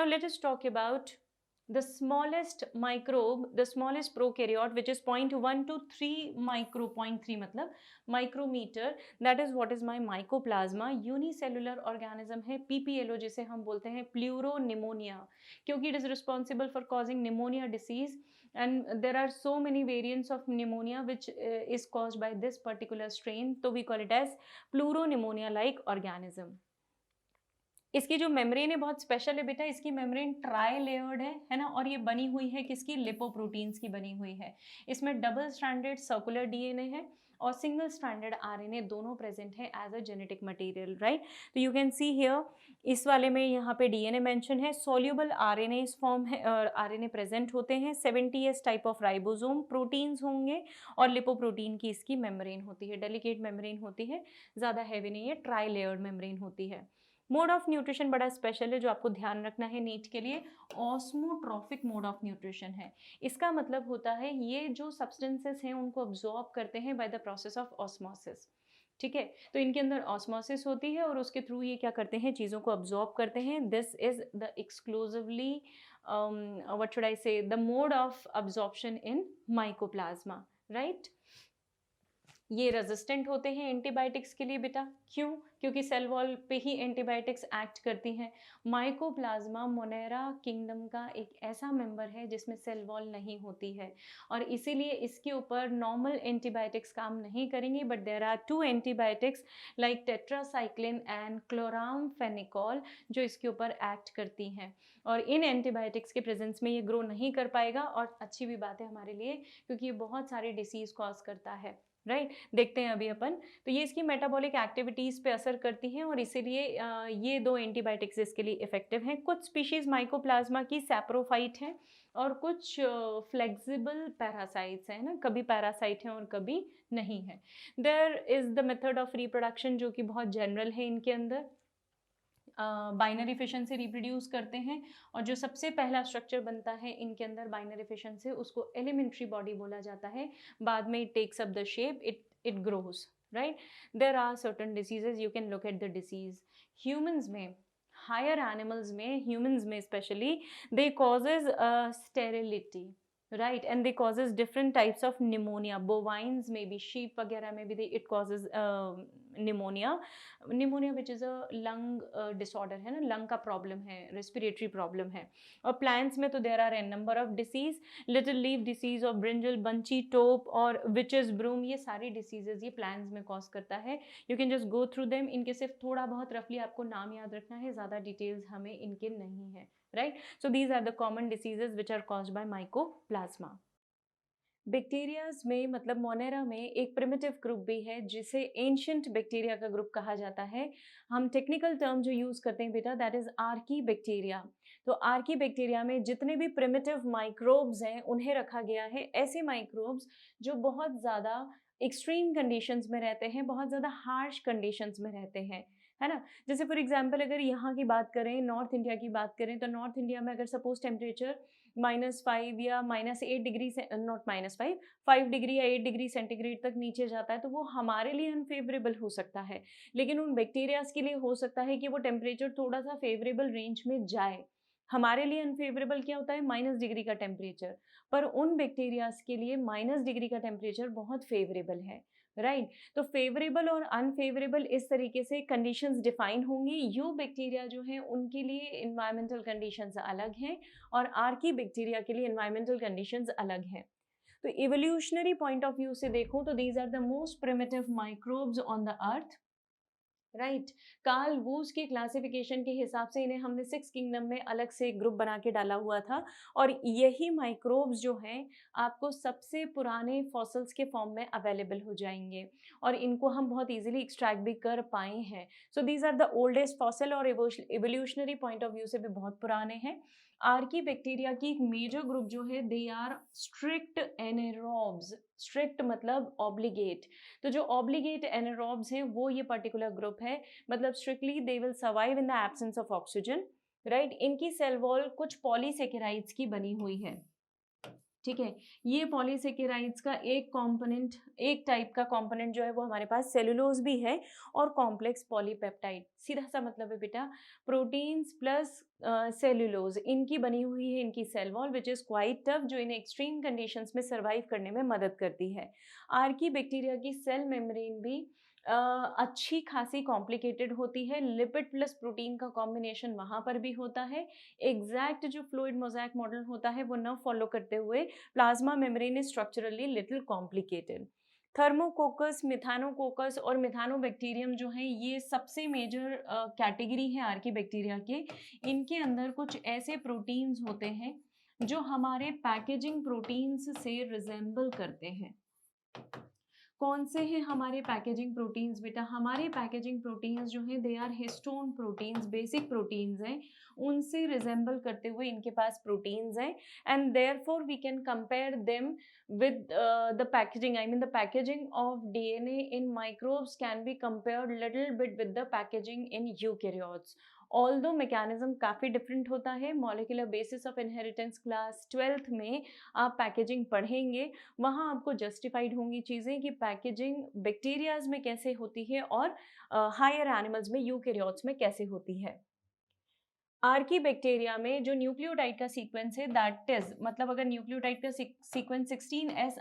let us talk about the smallest microbe, the smallest prokaryote, which is 0.1 to 3 micro, 0.3 मतलब micrometer, that is what is my mycoplasma. Unicellular organism है, PPLO जिसे हम बोलते हैं pleuropneumonia, क्योंकि it is responsible for causing pneumonia disease, and there are so many variants of pneumonia which is caused by this particular strain, so we call it as pleuropneumonia like organism. इसकी जो membrane है बहुत special है बेटा, इसकी membrane try layered है ना, और ये बनी हुई है किसकी, लिपोप्रोटीन्स की बनी हुई है. इसमें डबल स्ट्रैंडेड सर्कुलर डीएनए है और सिंगल स्ट्रैंडेड आरएनए दोनों प्रेजेंट है as a genetic material, right. तो यू कैन सी हियर, इस वाले में यहाँ पे डीएनए मेंशन है, सोल्यूबल आरएनए इस फॉर्म है, आरएनए प्रेजेंट होते हैं, 70s type of ribosome, proteins होंगे और लिपोप्रोटीन की इसकी मेम्ब्रेन होती है, डेलिकेट मेम्ब्रेन होती है, ज़्यादा हैवी नहीं है, ट्राई लेयर्ड मेम्ब्रेन होती है. मोड ऑफ न्यूट्रिशन बड़ा स्पेशल है जो आपको ध्यान रखना है नीट के लिए, ऑस्मोट्रॉफिक मोड ऑफ न्यूट्रिशन है. इसका मतलब होता है ये जो सब्सटेंसेस हैं उनको अब्जॉर्ब करते हैं by the process of osmosis. ठीक है, तो इनके अंदर ऑस्मोसिस होती है और उसके थ्रू ये क्या करते हैं, चीज़ों को अब्जॉर्ब करते हैं. This is the exclusively what should I say, the mode of absorption in Mycoplasma, right. ये रेजिस्टेंट होते हैं एंटीबायोटिक्स के लिए बेटा, क्यों, क्योंकि सेल वॉल पे ही एंटीबायोटिक्स एक्ट करती हैं. माइकोप्लाज्मा मोनेरा किंगडम का एक ऐसा मेंबर है जिसमें सेल वॉल नहीं होती है और इसीलिए इसके ऊपर नॉर्मल एंटीबायोटिक्स काम नहीं करेंगे, but there are 2 antibiotics like tetracycline and chloramphenicol जो इसके ऊपर एक्ट करती हैं, और इन एंटीबायोटिक्स के प्रेजेंस में ये ग्रो नहीं कर पाएगा, और अच्छी भी बात है हमारे लिए क्योंकि ये बहुत सारे डिसीज कॉज करता है, राइट. देखते हैं अभी अपन, तो ये इसकी मेटाबॉलिक एक्टिविटीज़ पे असर करती हैं और इसीलिए ये 2 एंटीबायोटिक्स इसके लिए इफेक्टिव हैं. कुछ स्पीशीज़ माइकोप्लाज्मा की सैप्रोफाइट हैं और कुछ फ्लेक्सिबल पैरासाइट्स हैं ना, कभी पैरासाइट हैं और कभी नहीं है. There is the method of reproduction जो कि बहुत जनरल है इनके अंदर, बाइनरी फिशन से रिप्रोड्यूस करते हैं, और जो सबसे पहला स्ट्रक्चर बनता है इनके अंदर बाइनरी फिशन से उसको एलिमेंट्री बॉडी बोला जाता है. बाद में it takes up the shape, it grows, right. There are certain diseases, you can look at the disease. Humans में, हायर एनिमल्स में, ह्यूमन्स में specially, they causes sterility, right, and they causes different types of pneumonia. Bovines में भी, sheep वगैरह में भी it causes pneumonia which is a lung disorder है ना, lung का problem है, respiratory problem है. और plants में तो there are a number of disease, little leaf disease और brinjal bunchy taupe और witch's broom, ये सारी diseases ये plants में cause करता है. You can just go through them, इनके सिर्फ थोड़ा बहुत roughly आपको नाम याद रखना है, ज़्यादा details हमें इनके नहीं है, right. So these are the common diseases which are caused by mycoplasma. Bacterias में मतलब मोनेरा में एक प्रिमिटिव ग्रुप भी है जिसे एंशियंट बैक्टीरिया का ग्रुप कहा जाता है. हम टेक्निकल टर्म जो यूज करते हैं बेटा, दैट इज आर्की बैक्टीरिया. तो आर्की बैक्टीरिया में जितने भी प्रिमिटिव माइक्रोब्स हैं उन्हें रखा गया है, ऐसे माइक्रोब्स जो बहुत ज़्यादा एक्सट्रीम कंडीशंस में रहते हैं, बहुत ज़्यादा हार्श कंडीशंस में रहते हैं, है ना. जैसे फॉर एग्जांपल अगर यहाँ की बात करें, नॉर्थ इंडिया की बात करें, तो नॉर्थ इंडिया में अगर सपोज टेम्परेचर -5 या -8 डिग्री से, नॉट -5, 5 डिग्री या 8 डिग्री सेंटीग्रेड तक नीचे जाता है, तो वो हमारे लिए अनफेवरेबल हो सकता है, लेकिन उन बैक्टीरियाज के लिए हो सकता है कि वो टेम्परेचर थोड़ा सा फेवरेबल रेंज में जाए. हमारे लिए अनफेवरेबल क्या होता है, -डिग्री का टेम्परेचर, पर उन बैक्टीरियाज के लिए -डिग्री का टेम्परेचर बहुत फेवरेबल है, राइट. तो फेवरेबल और अनफेवरेबल इस तरीके से कंडीशंस डिफाइन होंगी. यू बैक्टीरिया जो हैं उनके लिए इन्वायरमेंटल कंडीशंस अलग हैं और आर्की बैक्टीरिया के लिए इन्वायरमेंटल कंडीशंस अलग हैं. तो इवोल्यूशनरी पॉइंट ऑफ व्यू से देखूं तो these are the most primitive microbes on the earth, right. Carl Woese की क्लासिफिकेशन के हिसाब से इन्हें हमने 6 किंगडम में अलग से ग्रुप बना के डाला हुआ था, और यही माइक्रोब्स जो हैं आपको सबसे पुराने फॉसिल्स के फॉर्म में अवेलेबल हो जाएंगे और इनको हम बहुत इजीली एक्सट्रैक्ट भी कर पाए हैं. So these are the oldest fossil और इवोल्यूशनरी पॉइंट ऑफ व्यू से भी बहुत पुराने हैं. आर्की बैक्टीरिया की एक मेजर ग्रुप जो है, दे आर स्ट्रिक्ट एनेरोब्स. स्ट्रिक्ट मतलब ऑब्लिगेट, तो जो ऑब्लिगेट एनारोब्स हैं वो ये पर्टिकुलर ग्रुप है. मतलब strictly they will survive in the absence of oxygen, right. इनकी सेल वॉल कुछ पॉलीसेकेराइड्स की बनी हुई है, ठीक है। ये पॉलीसेकेराइड्स का एक कंपोनेंट, एक टाइप का कंपोनेंट जो है वो हमारे पास सेलुलोज भी है और कॉम्प्लेक्स पॉलीपेप्टाइड। सीधा सा मतलब है बेटा प्रोटीन्स प्लस सेलुलोज, इनकी बनी हुई है इनकी cell wall which is quite tough, जो इन एक्सट्रीम कंडीशंस में सर्वाइव करने में मदद करती है। आर्की बैक्टीरिया की सेल मेम्ब्रेन भी अच्छी खासी कॉम्प्लिकेटेड होती है। लिपिड प्लस प्रोटीन का कॉम्बिनेशन वहाँ पर भी होता है। एग्जैक्ट जो फ्लूइड मोज़ेक मॉडल होता है वो न फॉलो करते हुए plasma membrane is structurally little complicated. Thermococcus, Methanococcus और मिथानोबैक्टीरियम जो है ये सबसे मेजर कैटेगरी है आर्की बैक्टीरिया के। इनके अंदर कुछ ऐसे प्रोटीन्स होते हैं जो हमारे पैकेजिंग प्रोटीन्स से रिजेंबल करते हैं। कौन से हैं हमारे पैकेजिंग प्रोटीन्स बेटा? हमारे पैकेजिंग प्रोटीन्स जो हैं they are histone proteins, basic proteins हैं, उनसे रिजेंबल करते हुए इनके पास प्रोटीन्स हैं and therefore we can compare them with the packaging. I mean the packaging of DNA in microbes can be compared little bit with the packaging in eukaryotes. Although mechanism काफ़ी different होता है। Molecular basis of inheritance class 12th में आप packaging पढ़ेंगे, वहाँ आपको justified होंगी चीज़ें कि पैकेजिंग बैक्टीरियाज में कैसे होती है और हायर एनिमल्स में यूकेरियोट्स में कैसे होती है। आर्की बैक्टीरिया में जो न्यूक्लियोटाइड का सीक्वेंस है दैट इज, मतलब अगर न्यूक्लियोटाइड का सीक्वेंस 16S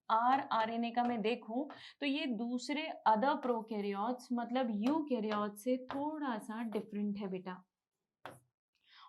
आरएनए का मैं देखूं तो ये दूसरे अदर प्रोकैरियोट्स मतलब यूकैरियोट्स से थोड़ा सा डिफरेंट है बेटा,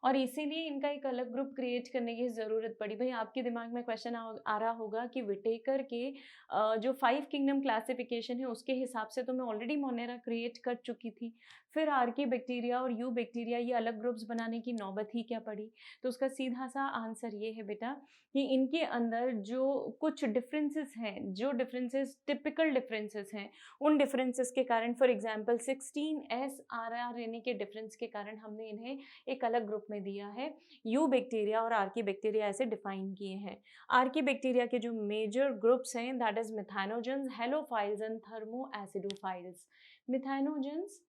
और इसीलिए इनका एक अलग ग्रुप क्रिएट करने की ज़रूरत पड़ी। भाई आपके दिमाग में क्वेश्चन आ रहा होगा कि विटेकर के जो 5 किंगडम क्लासिफिकेशन है उसके हिसाब से तो मैं ऑलरेडी मोनेरा क्रिएट कर चुकी थी, फिर आर्की बैक्टीरिया और यू बैक्टीरिया ये अलग ग्रुप्स बनाने की नौबत ही क्या पड़ी? तो उसका सीधा सा आंसर ये है बेटा कि इनके अंदर जो कुछ डिफरेंसेस हैं, जो डिफरेंसेस टिपिकल डिफरेंसेस हैं, उन डिफरेंसेस के कारण, फॉर एग्जांपल 16S आरआरएनए के डिफरेंस के कारण हमने इन्हें एक अलग ग्रुप में दिया है। यू बैक्टीरिया और आर्की बैक्टीरिया ऐसे डिफाइन किए हैं। आर्की बैक्टीरिया के जो मेजर ग्रुप्स हैं that is methanogens, halophiles and thermoacidophiles. Methanogens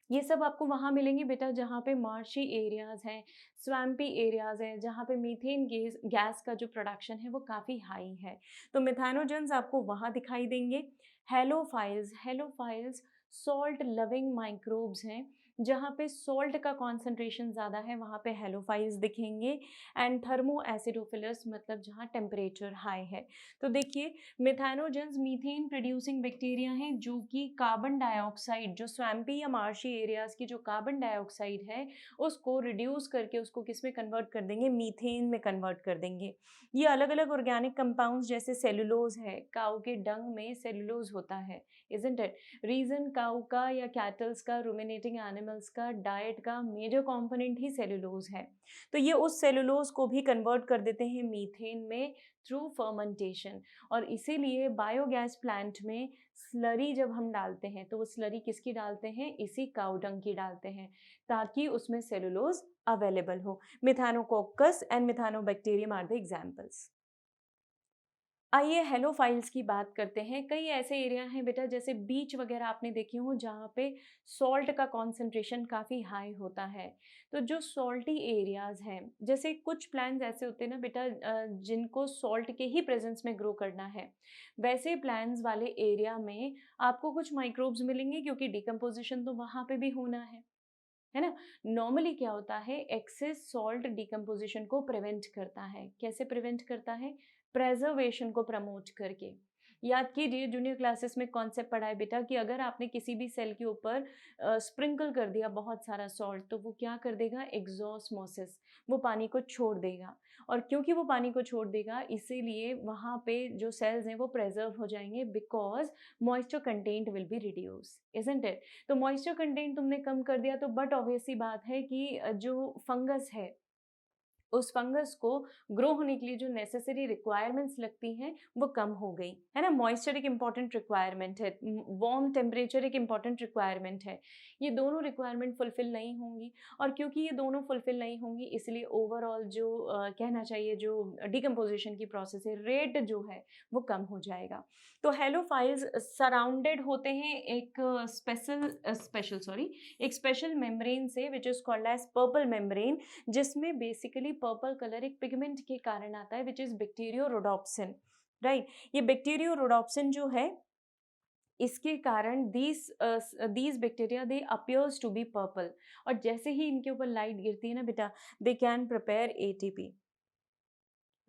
ये सब आपको वहाँ मिलेंगे बेटा जहाँ पे मार्शी एरियाज हैं, स्वैम्पी एरियाज हैं, जहाँ पे मीथेन गैस का जो प्रोडक्शन है वो काफ़ी हाई है, तो मिथानोजेंस आपको वहाँ दिखाई देंगे। हेलोफाइल्स सॉल्ट लविंग माइक्रोब्स हैं, जहाँ पे सॉल्ट का कॉन्सेंट्रेशन ज़्यादा है वहाँ पे हेलोफाइल्स दिखेंगे। एंड थर्मो एसिडोफिलस मतलब जहाँ टेम्परेचर हाई है। तो देखिए मिथानोजेंस मीथेन प्रोड्यूसिंग बैक्टीरिया हैं जो कि कार्बन डाइऑक्साइड, जो स्वैम्पी या मार्शी एरियाज की जो कार्बन डाइऑक्साइड है उसको रिड्यूस करके उसको किस में कन्वर्ट कर देंगे? मीथेन में कन्वर्ट कर देंगे। ये अलग अलग ऑर्गेनिक कंपाउंड्स जैसे सेलुलोज है, काऊ के डंग में सेलुलोज होता है, इजंट इट? रीजन काऊ का या कैटल्स का, रूमिनेटिंग एनिमल्स का डाइट का मेजर कंपोनेंट ही सेलुलोज है। तो ये उस सेलुलोज को भी कन्वर्ट कर देते हैं मीथेन में थ्रू फर्मेंटेशन, और इसीलिए बायोगैस प्लांट में स्लरी जब हम डालते हैं तो वो स्लरी किसकी डालते हैं? इसी काऊ डंग की डालते हैं ताकि उसमें सेलुलोज अवेलेबल हो। मिथानोकोकस एंड मिथानोबैक्टीरियम आर द एग्जाम्पल्स। आइए हेलोफाइल्स की बात करते हैं। कई ऐसे एरिया हैं बेटा जैसे बीच वगैरह आपने देखे हो जहाँ पे सॉल्ट का कॉन्सेंट्रेशन काफ़ी हाई होता है। तो जो सॉल्टी एरियाज़ हैं, जैसे कुछ प्लांट्स ऐसे होते हैं ना बेटा जिनको सॉल्ट के ही प्रेजेंस में ग्रो करना है, वैसे प्लांट्स वाले एरिया में आपको कुछ माइक्रोब्स मिलेंगे क्योंकि डिकम्पोजिशन तो वहाँ पे भी होना है ना। नॉर्मली क्या होता है, एक्सेस सॉल्ट डिकम्पोजिशन को प्रिवेंट करता है। कैसे प्रिवेंट करता है? प्रेजर्वेशन को प्रमोट करके। याद कीजिए जूनियर क्लासेस में कॉन्सेप्ट पढ़ा है बेटा कि अगर आपने किसी भी सेल के ऊपर स्प्रिंकल कर दिया बहुत सारा सॉल्ट तो वो क्या कर देगा? एक्सोस्मोसिस, वो पानी को छोड़ देगा, और क्योंकि वो पानी को छोड़ देगा इसीलिए वहाँ पे जो सेल्स हैं वो प्रेजर्व हो जाएंगे because moisture content will be reduce, isn't it? तो मॉइस्चर कंटेंट तुमने कम कर दिया तो बट ऑब्वियस सी बात है कि जो फंगस है उस फंगस को ग्रो होने के लिए जो नेसेसरी रिक्वायरमेंट्स लगती हैं वो कम हो गई, है ना। मॉइस्चर एक इंपॉर्टेंट रिक्वायरमेंट है, वार्म टेम्परेचर एक इंपॉर्टेंट रिक्वायरमेंट है, ये दोनों रिक्वायरमेंट फुलफिल नहीं होंगी, और क्योंकि ये दोनों फुलफिल नहीं होंगी इसलिए ओवरऑल जो कहना चाहिए जो डिकम्पोजिशन की प्रोसेस है रेट जो है वो कम हो जाएगा। तो हेलोफाइल्स सराउंडेड होते हैं एक स्पेशल मेम्ब्रेन से which is called as purple membrane, जिसमें बेसिकली पर्पल कलर एक पिगमेंट के कारण आता है, विच इज बैक्टीरियोरोडोप्सिन, राइट। ये बैक्टीरियोरोडोप्सिन जो है, इसके कारण these bacteria they appears to be purple, और जैसे ही इनके ऊपर लाइट गिरती है ना बेटा, they can prepare ATP,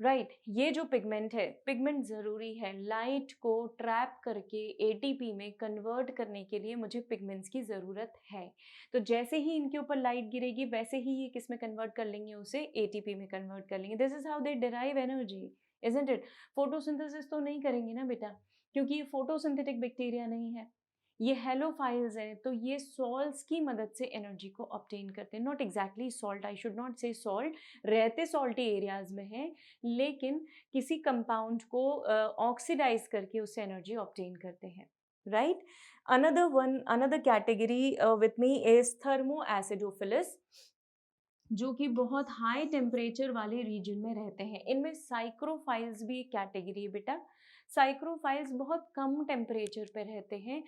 right. ये जो पिगमेंट है, पिगमेंट ज़रूरी है, लाइट को ट्रैप करके एटीपी में कन्वर्ट करने के लिए मुझे पिगमेंट्स की ज़रूरत है। तो जैसे ही इनके ऊपर लाइट गिरेगी वैसे ही ये किस में कन्वर्ट कर लेंगे, उसे एटीपी में कन्वर्ट कर लेंगे। This is how they derive energy, isn't it. Photosynthesis तो नहीं करेंगे ना बेटा, क्योंकि ये फोटोसिंथेटिक बैक्टीरिया नहीं है, ये हेलोफाइल्स हैं, तो ये सॉल्ट्स की मदद से एनर्जी को ऑब्टेन करते हैं। Not exactly salt, I should not से सॉल्ट, रहते सॉल्टी एरियाज में हैं, लेकिन किसी कंपाउंड को ऑक्सीडाइज करके उससे एनर्जी ऑब्टेन करते हैं, right. Another category with me is thermoacidophiles, जो कि बहुत हाई टेम्परेचर वाले रीजन में रहते हैं। इनमें साइक्रोफाइल्स भी एक कैटेगरी है बेटा। साइक्रोफाइल्स बहुत कम टेम्परेचर पे रहते हैं,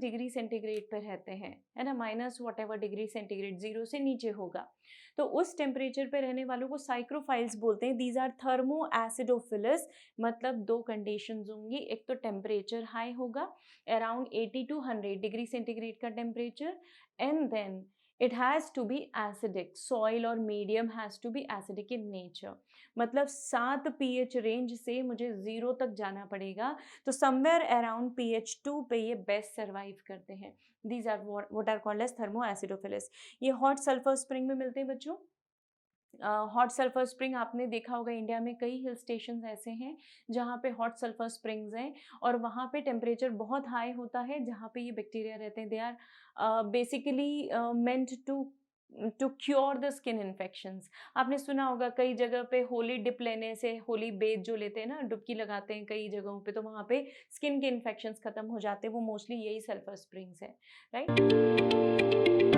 -डिग्री सेंटीग्रेड पे रहते हैं, है ना, -डिग्री सेंटीग्रेड, 0 से नीचे होगा। तो उस टेम्परेचर पे रहने वालों को साइक्रोफाइल्स बोलते हैं। दीज आर थर्मो एसिडोफिलस, मतलब दो कंडीशंस होंगी, एक तो टेम्परेचर हाई होगा, अराउंड 80 to 100 डिग्री सेंटीग्रेड का temperature, and then it has to be acidic, soil और medium has to be acidic in nature, मतलब 7 pH रेंज से मुझे 0 तक जाना पड़ेगा, तो समवेयर अराउंड pH 2 पे ये बेस्ट सर्वाइव करते हैं। These are what are called as thermoacidophilus। ये हॉट सल्फर स्प्रिंग में मिलते हैं बच्चों। हॉट सल्फर स्प्रिंग आपने देखा होगा, इंडिया में कई हिल स्टेशंस ऐसे हैं जहाँ पे हॉट सल्फर स्प्रिंग्स हैं, और वहाँ पे टेम्परेचर बहुत हाई होता है, जहाँ पे ये बैक्टीरिया रहते हैं। They are basically meant to cure the skin infections. आपने सुना होगा कई जगह पे होली डिप लेने से, होली बेथ जो लेते हैं ना, डुबकी लगाते हैं कई जगहों पे, तो वहाँ पे स्किन के इन्फेक्शंस खत्म हो जाते हैं, वो मोस्टली यही सल्फर स्प्रिंग्स है, राइट।